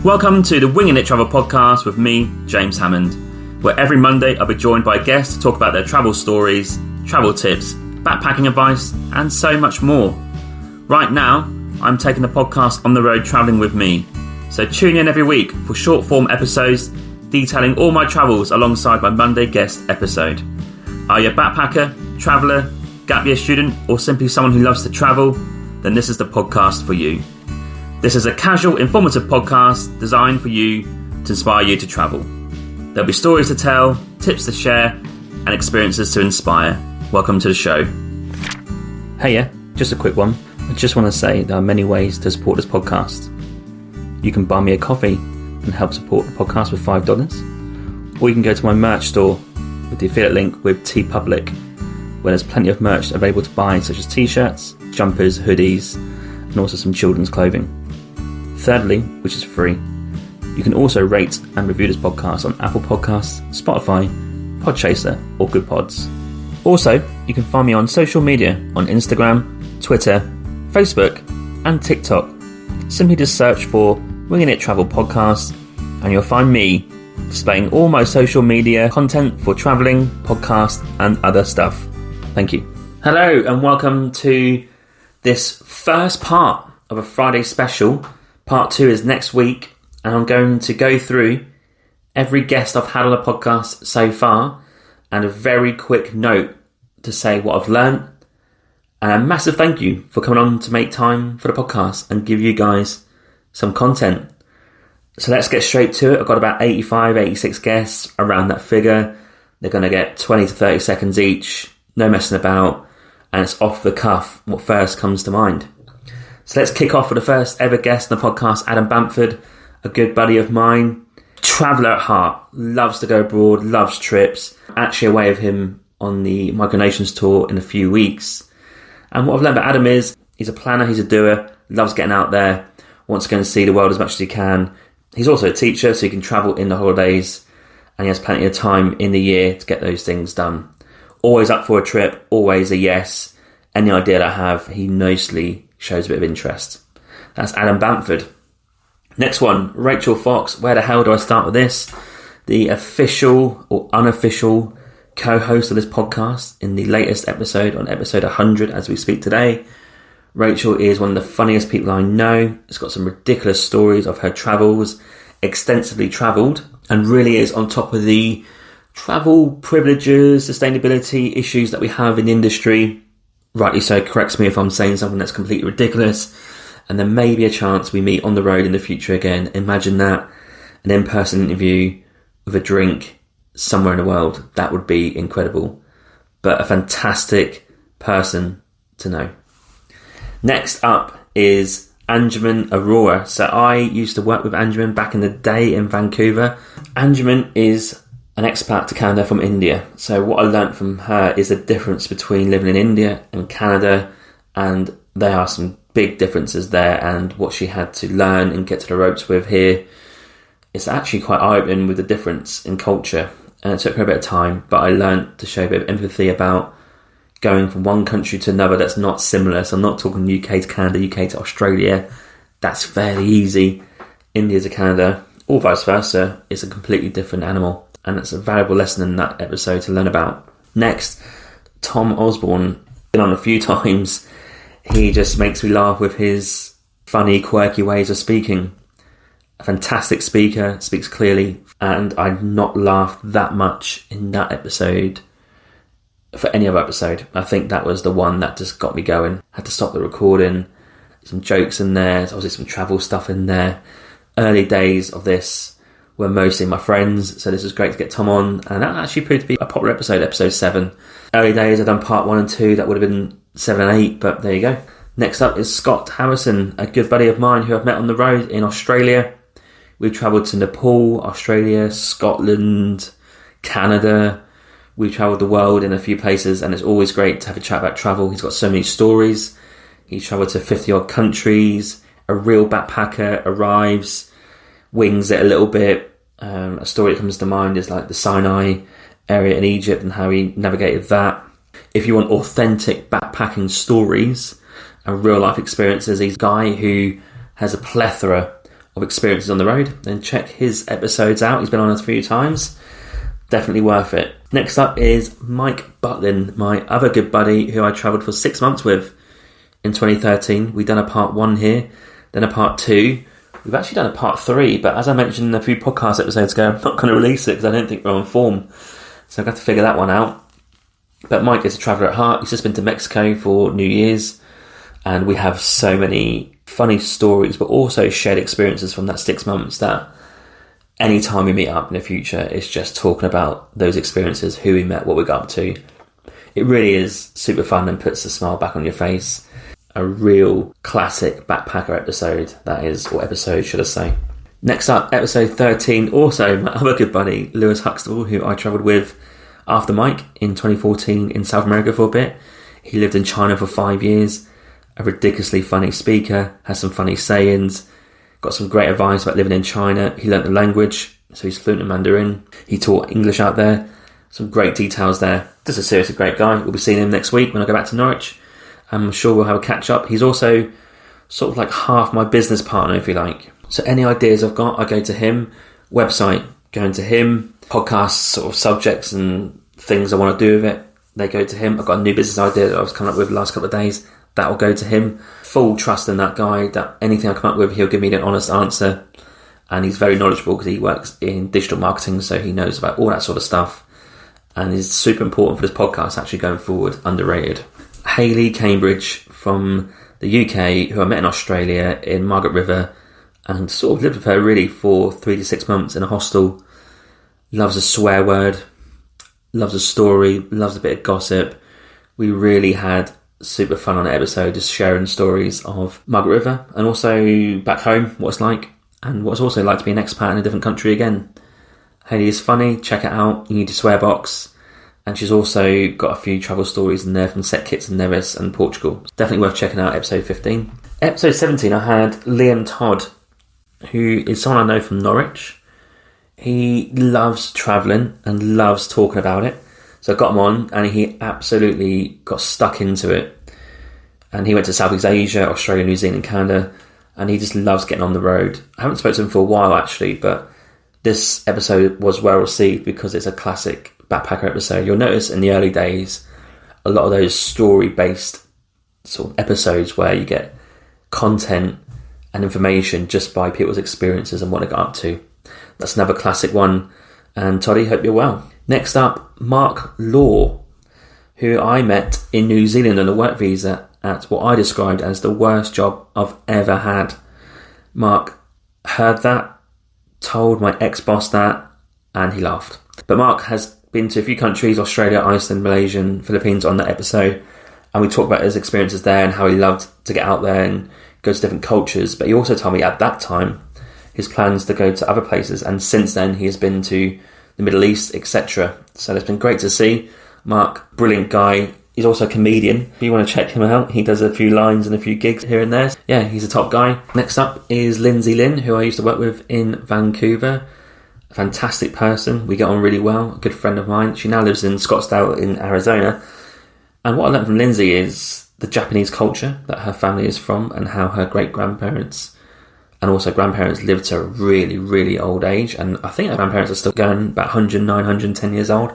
Welcome to the Winging It Travel podcast with me, James Hammond, where every Monday I'll be joined by guests to talk about their travel stories, travel tips, backpacking advice, and so much more. Right now, I'm taking the podcast on the road travelling with me, so tune in every week for short form episodes detailing all my travels alongside my Monday guest episode. Are you a backpacker, traveller, gap year student, or simply someone who loves to travel? Then this is the podcast for you. This is a casual, informative podcast designed for you to inspire you to travel. There'll be stories to tell, tips to share, and experiences to inspire. Welcome to the show. Hey, just a quick one. I just want to say there are many ways to support this podcast. You can buy me a coffee and help support the podcast with $5, or you can go to my merch store with the affiliate link with TeePublic, where there's plenty of merch available to buy, such as t-shirts, jumpers, hoodies, and also some children's clothing. Thirdly, which is free, you can also rate and review this podcast on Apple Podcasts, Spotify, Podchaser, or Good Pods. Also, you can find me on social media on Instagram, Twitter, Facebook, and TikTok. Simply just search for Winging It Travel Podcast, and you'll find me displaying all my social media content for travelling, podcasts, and other stuff. Thank you. Hello, and welcome to this first part of a Friday special. Part 2 is next week, and I'm going to go through every guest I've had on the podcast so far, and a very quick note to say what I've learned. And a massive thank you for coming on to make time for the podcast and give you guys some content. So let's get straight to it. I've got about 85, 86 guests, around that figure. They're going to get 20 to 30 seconds each, no messing about, and it's off the cuff, what first comes to mind. So let's kick off with the first ever guest on the podcast, Adam Bamford, a good buddy of mine, traveller at heart, loves to go abroad, loves trips. Actually away with him on the Micronations tour in a few weeks. And what I've learned about Adam is he's a planner, he's a doer, loves getting out there, wants to go and see the world as much as he can. He's also a teacher, so he can travel in the holidays, and he has plenty of time in the year to get those things done. Always up for a trip, always a yes. Any idea that I have, he nicely shows a bit of interest. That's Adam Bamford. Next one, Rachel Fox. Where the hell do I start with this? The official or unofficial co-host of this podcast in the latest episode, on episode 100 as we speak today. Rachel is one of the funniest people I know. She's got some ridiculous stories of her travels, extensively travelled, and really is on top of the travel privileges, sustainability issues that we have in the industry. Rightly so, corrects me if I'm saying something that's completely ridiculous. And there may be a chance we meet on the road in the future again. Imagine that, an in-person interview with a drink somewhere in the world. That would be incredible. But a fantastic person to know. Next up is Anjuman Arora. So I used to work with Anjuman back in the day in Vancouver. Anjuman is an expat to Canada from India. So what I learnt from her is the difference between living in India and Canada, and there are some big differences there, and what she had to learn and get to the ropes with here. It's actually quite eye-opening with the difference in culture, and it took her a bit of time, but I learnt to show a bit of empathy about going from one country to another that's not similar. So I'm not talking UK to Canada, UK to Australia. That's fairly easy. India to Canada, or vice versa, is a completely different animal. And it's a valuable lesson in that episode to learn about. Next, Tom Osborne. Been on a few times. He just makes me laugh with his funny, quirky ways of speaking. A fantastic speaker, speaks clearly, and I've not laughed that much in that episode for any other episode. I think that was the one that just got me going. Had to stop the recording. Some jokes in there, obviously some travel stuff in there. Early days of this were mostly my friends, so this was great to get Tom on, and that actually proved to be a popular episode, episode 7. Early days, I've done part 1 and 2, that would have been 7 and 8, but there you go. Next up is Scott Harrison, a good buddy of mine who I've met on the road in Australia. We've travelled to Nepal, Australia, Scotland, Canada. We've travelled the world in a few places, and it's always great to have a chat about travel. He's got so many stories. He's travelled to 50 odd countries. A real backpacker arrives, wings it a little bit. A story that comes to mind is like the Sinai area in Egypt and how he navigated that. If you want authentic backpacking stories and real life experiences, he's a guy who has a plethora of experiences on the road, then check his episodes out. He's been on a few times. Definitely worth it. Next up is Mike Butlin, my other good buddy who I travelled for 6 months with in 2013. We've done a part 1 here, then a part 2. We've actually done a part 3, but as I mentioned a few podcast episodes ago, I'm not going to release it because I don't think we're on form. So I've got to figure that one out. But Mike is a traveller at heart. He's just been to Mexico for New Year's. And we have so many funny stories, but also shared experiences from that 6 months that any time we meet up in the future, it's just talking about those experiences, who we met, what we got up to. It really is super fun and puts a smile back on your face. A real classic backpacker episode, that is, or episode should I say. Next up, episode 13, also my other good buddy, Lewis Huxtable, who I travelled with after Mike in 2014 in South America for a bit. He lived in China for 5 years, a ridiculously funny speaker, has some funny sayings, got some great advice about living in China. He learnt the language, so he's fluent in Mandarin. He taught English out there. Some great details there. Just a seriously great guy. We'll be seeing him next week when I go back to Norwich. I'm sure we'll have a catch up. He's also sort of like half my business partner, if you like. So any ideas I've got, I go to him. Website, going to him. Podcast sort of subjects and things I want to do with it, they go to him. I've got a new business idea that I was coming up with the last couple of days. That will go to him. Full trust in that guy, that anything I come up with, he'll give me an honest answer. And he's very knowledgeable because he works in digital marketing, so he knows about all that sort of stuff. And is super important for this podcast actually going forward, underrated. Hayley Cambridge from the UK, who I met in Australia in Margaret River and sort of lived with her really for 3 to 6 months in a hostel. Loves a swear word, loves a story, loves a bit of gossip. We really had super fun on the episode, just sharing stories of Margaret River and also back home, what it's like, and what it's also like to be an expat in a different country again. Hayley is funny, check it out. You need a swear box. And she's also got a few travel stories in there from set kits in Nevis and Portugal. Definitely worth checking out episode 15. Episode 17, I had Liam Todd, who is someone I know from Norwich. He loves travelling and loves talking about it. So I got him on and he absolutely got stuck into it. And he went to Southeast Asia, Australia, New Zealand, Canada, and he just loves getting on the road. I haven't spoken to him for a while actually, but this episode was well received because it's a classic backpacker episode. You'll notice in the early days, a lot of those story-based sort of episodes where you get content and information just by people's experiences and what they got up to. That's another classic one. And Toddy, hope you're well. Next up, Mark Law, who I met in New Zealand on a work visa at what I described as the worst job I've ever had. Mark heard that, told my ex-boss that, and he laughed. But Mark has been to a few countries, Australia, Iceland, Malaysia, and Philippines on that episode, and we talked about his experiences there and how he loved to get out there and go to different cultures. But he also told me at that time his plans to go to other places, and since then he has been to the Middle East, etc. So it's been great to see. Mark, brilliant guy. He's also a comedian. If you want to check him out, he does a few lines and a few gigs here and there. Yeah, he's a top guy. Next up is Lindsay Lynn, who I used to work with in Vancouver. A fantastic person. We get on really well. A good friend of mine. She now lives in Scottsdale in Arizona. And what I learned from Lindsay is the Japanese culture that her family is from and how her great-grandparents and also grandparents lived to a really, really old age. And I think her grandparents are still going about 109, 110 years old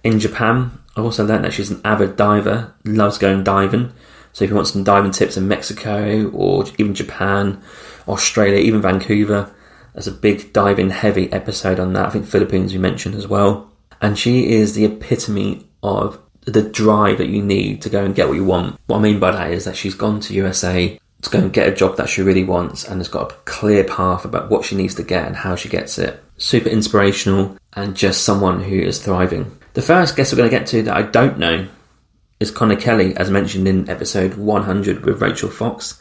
in Japan. I also learned that she's an avid diver, loves going diving. So if you want some diving tips in Mexico or even Japan, Australia, even Vancouver, there's a big diving heavy episode on that. I think Philippines we mentioned as well. And she is the epitome of the drive that you need to go and get what you want. What I mean by that is that she's gone to USA to go and get a job that she really wants and has got a clear path about what she needs to get and how she gets it. Super inspirational and just someone who is thriving. The first guest we're going to get to that I don't know is Connor Kelly, as mentioned in episode 100 with Rachel Fox.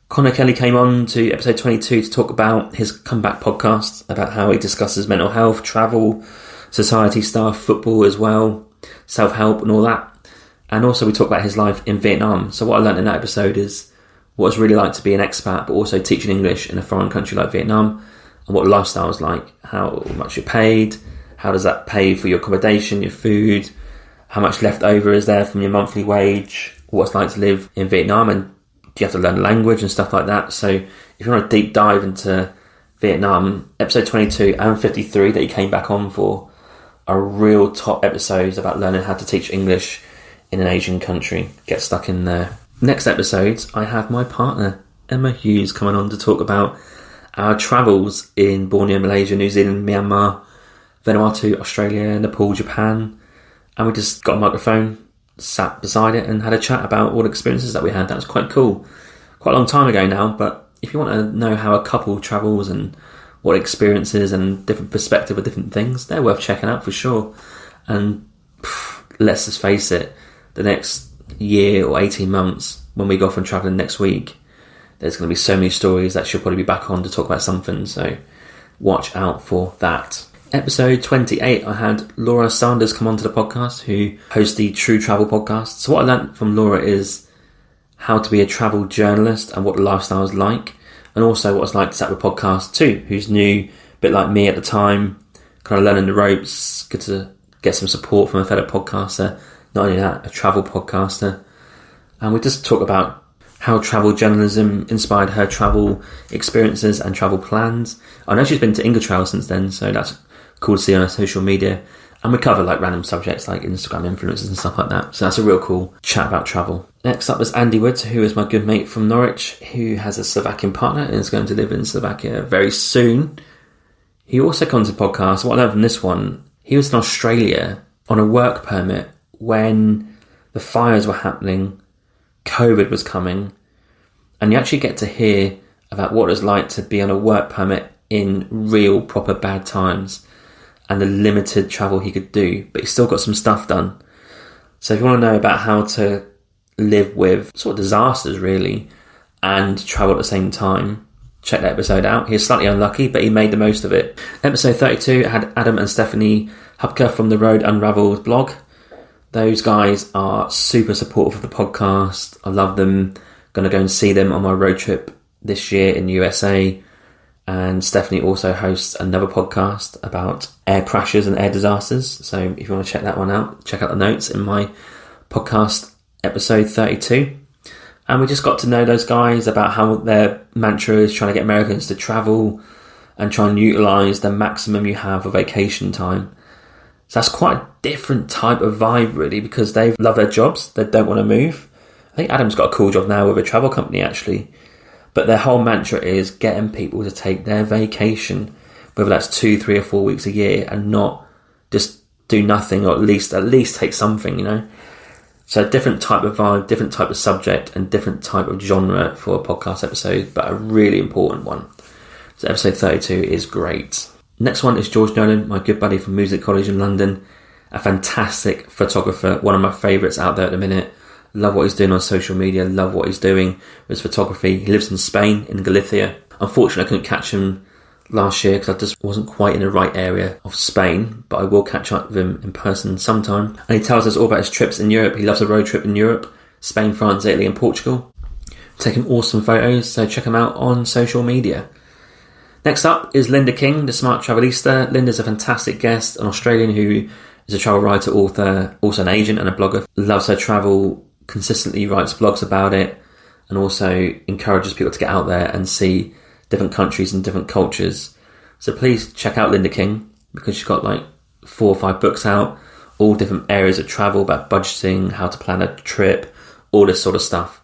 Connor Kelly came on to episode 22 to talk about his comeback podcast, about how he discusses mental health, travel, society stuff, football as well, self-help and all that. And also we talk about his life in Vietnam. So what I learned in that episode is what it's really like to be an expat, but also teaching English in a foreign country like Vietnam, and what lifestyle is like, how much you're paid, how does that pay for your accommodation, your food, how much left over is there from your monthly wage, what it's like to live in Vietnam and you have to learn language and stuff like that. So if you want a deep dive into Vietnam, episode 22 and 53 that he came back on for are real top episodes about learning how to teach English in an Asian country. Get stuck in there. Next episodes, I have my partner Emma Hughes coming on to talk about our travels in Borneo, Malaysia, New Zealand, Myanmar, Vanuatu, Australia, Nepal, Japan, and we just got a microphone, sat beside it and had a chat about all the experiences that we had. That was quite cool. Quite a long time ago now, but if you want to know how a couple travels and what experiences and different perspective of different things, they're worth checking out for sure. And let's just face it, the next year or 18 months, when we go off and travelling next week, there's going to be so many stories that she'll probably be back on to talk about something, so watch out for that. Episode 28, I had Laura Sanders come onto the podcast, who hosts the True Travel podcast. So what I learned from Laura is how to be a travel journalist and what the lifestyle is like, and also what it's like to set up a podcast too, who's new, a bit like me at the time, kind of learning the ropes, good to get some support from a fellow podcaster, not only that, a travel podcaster. And we just talk about how travel journalism inspired her travel experiences and travel plans. I know she's been to Ingertrail since then, so that's cool to see on her social media. And we cover like random subjects like Instagram influencers and stuff like that. So that's a real cool chat about travel. Next up was Andy Woods, who is my good mate from Norwich, who has a Slovakian partner and is going to live in Slovakia very soon. He also comes to the podcast. What I learned from this one, he was in Australia on a work permit when the fires were happening, COVID was coming, and you actually get to hear about what it's like to be on a work permit in real proper bad times and the limited travel he could do, but he still got some stuff done. So if you want to know about how to live with sort of disasters really and travel at the same time, check that episode out. He was slightly unlucky, but he made the most of it. Episode 32 had Adam and Stephanie Hupke from the Road Unravelled blog. Those guys are super supportive of the podcast. I love them. Going to go and see them on my road trip this year in the USA. And Stephanie also hosts another podcast about air crashes and air disasters. So if you want to check that one out, check out the notes in my podcast episode 32. And we just got to know those guys about how their mantra is trying to get Americans to travel and try and utilise the maximum you have of vacation time. So that's quite a different type of vibe really, because they love their jobs, they don't want to move. I think Adam's got a cool job now with a travel company actually. But their whole mantra is getting people to take their vacation, whether that's 2, 3 or 4 weeks a year, and not just do nothing, or at least take something, you know. So a different type of vibe, different type of subject, and different type of genre for a podcast episode, but a really important one. So episode 32 is great. Next one is George Nolan, my good buddy from Music College in London, a fantastic photographer, one of my favourites out there at the minute. Love what he's doing on social media, love what he's doing with his photography. He lives in Spain, in Galicia. Unfortunately, I couldn't catch him last year because I just wasn't quite in the right area of Spain, but I will catch up with him in person sometime. And he tells us all about his trips in Europe. He loves a road trip in Europe, Spain, France, Italy and Portugal. Taking awesome photos, so check him out on social media. Next up is Linda King, the Smart Travelista. Linda's a fantastic guest, an Australian who is a travel writer, author, also an agent and a blogger. Loves her travel, consistently writes blogs about it, and also encourages people to get out there and see different countries and different cultures. So please check out Linda King, because she's got like 4 or 5 books out, all different areas of travel, about budgeting, how to plan a trip, all this sort of stuff.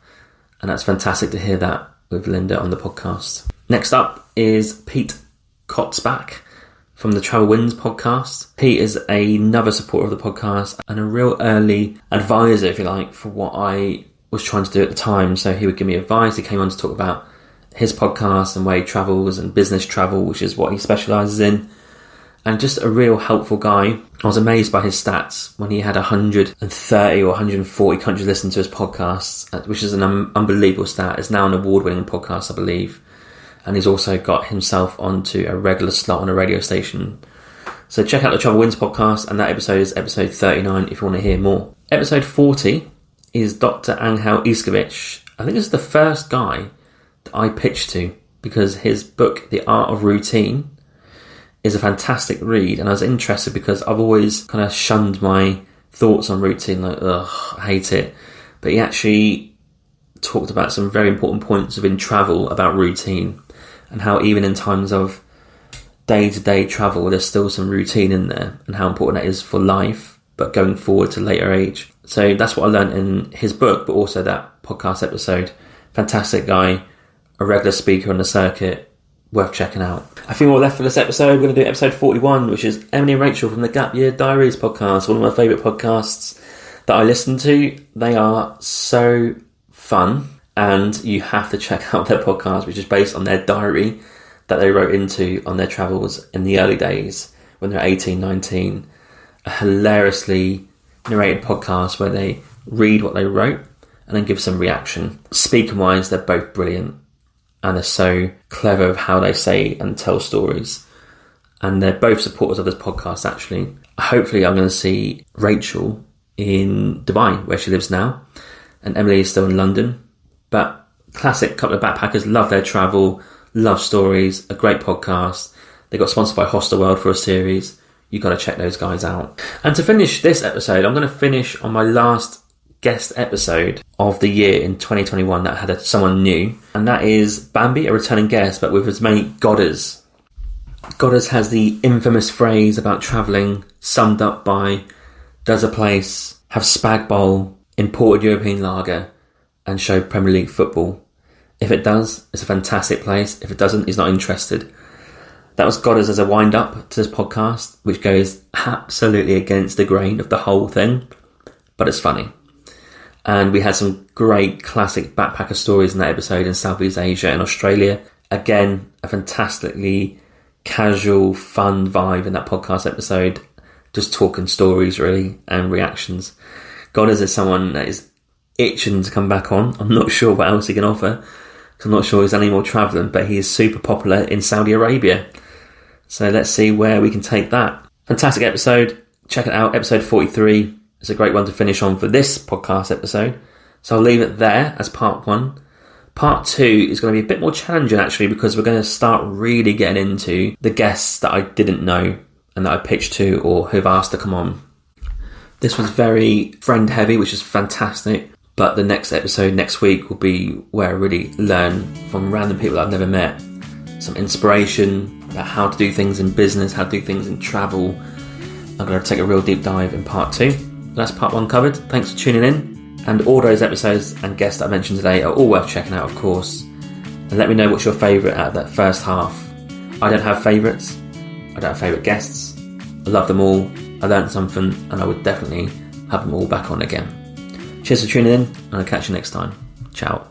And that's fantastic to hear that with Linda on the podcast. Next up is Pete Kotzbach from the Travel Wins podcast. Pete is another supporter of the podcast and a real early advisor, if you like, for what I was trying to do at the time. So he would give me advice. He came on to talk about his podcast and where he travels and business travel, which is what he specialises in. And just a real helpful guy. I was amazed by his stats when he had 130 or 140 countries listen to his podcasts, which is an unbelievable stat. It's now an award-winning podcast, I believe. And he's also got himself onto a regular slot on a radio station. So check out the Travel Wins podcast, and that episode is episode 39 if you want to hear more. Episode 40 is Dr. Angel Iskovich. I think this is the first guy that I pitched to, because his book, The Art of Routine, is a fantastic read, and I was interested because I've always kind of shunned my thoughts on routine, like, ugh, I hate it. But he actually talked about some very important points within travel about routine, and how even in times of day-to-day travel, there's still some routine in there, and how important that is for life, but going forward to later age. So that's what I learned in his book, but also that podcast episode. Fantastic guy, a regular speaker on the circuit, worth checking out. A few more left for this episode. We're going to do episode 41, which is Emily and Rachel from the Gap Year Diaries podcast, one of my favourite podcasts that I listen to. They are so fun, and you have to check out their podcast, which is based on their diary that they wrote into on their travels in the early days when they're 18, 19. A hilariously narrated podcast where they read what they wrote and then give some reaction. Speaking wise, they're both brilliant, and they're so clever of how they say and tell stories. And they're both supporters of this podcast, actually. Hopefully I'm going to see Rachel in Dubai, where she lives now, and Emily is still in London. But classic couple of backpackers, love their travel, love stories, a great podcast. They got sponsored by Hostelworld for a series. You got to check those guys out. And to finish this episode, I'm going to finish on my last guest episode of the year in 2021 that had someone new, and that is Bambi, a returning guest, but with his mate Godders. Godders has the infamous phrase about travelling summed up by: does a place have spag bowl, imported European lager, and show Premier League football? If it does, it's a fantastic place. If it doesn't, he's not interested. That was Godders as a wind-up to this podcast, which goes absolutely against the grain of the whole thing, but it's funny. And we had some great classic backpacker stories in that episode in Southeast Asia and Australia. Again, a fantastically casual, fun vibe in that podcast episode. Just talking stories, really, and reactions. Godders is someone that is itching to come back on. I'm not sure what else he can offer, because I'm not sure he's done any more travelling, but he is super popular in Saudi Arabia. So let's see where we can take that. Fantastic episode. Check it out, episode 43. It's a great one to finish on for this podcast episode. So I'll leave it there as part 1. Part 2 is going to be a bit more challenging, actually, because we're going to start really getting into the guests that I didn't know and that I pitched to or who've asked to come on. This was very friend heavy, which is fantastic. But the next episode next week will be where I really learn from random people that I've never met. Some inspiration about how to do things in business, how to do things in travel. I'm going to take a real deep dive in part 2. That's part 1 covered. Thanks for tuning in. And all those episodes and guests that I mentioned today are all worth checking out, of course. And let me know what's your favourite out of that first half. I don't have favourites. I don't have favourite guests. I love them all. I learned something, and I would definitely have them all back on again. Cheers for tuning in, and I'll catch you next time. Ciao.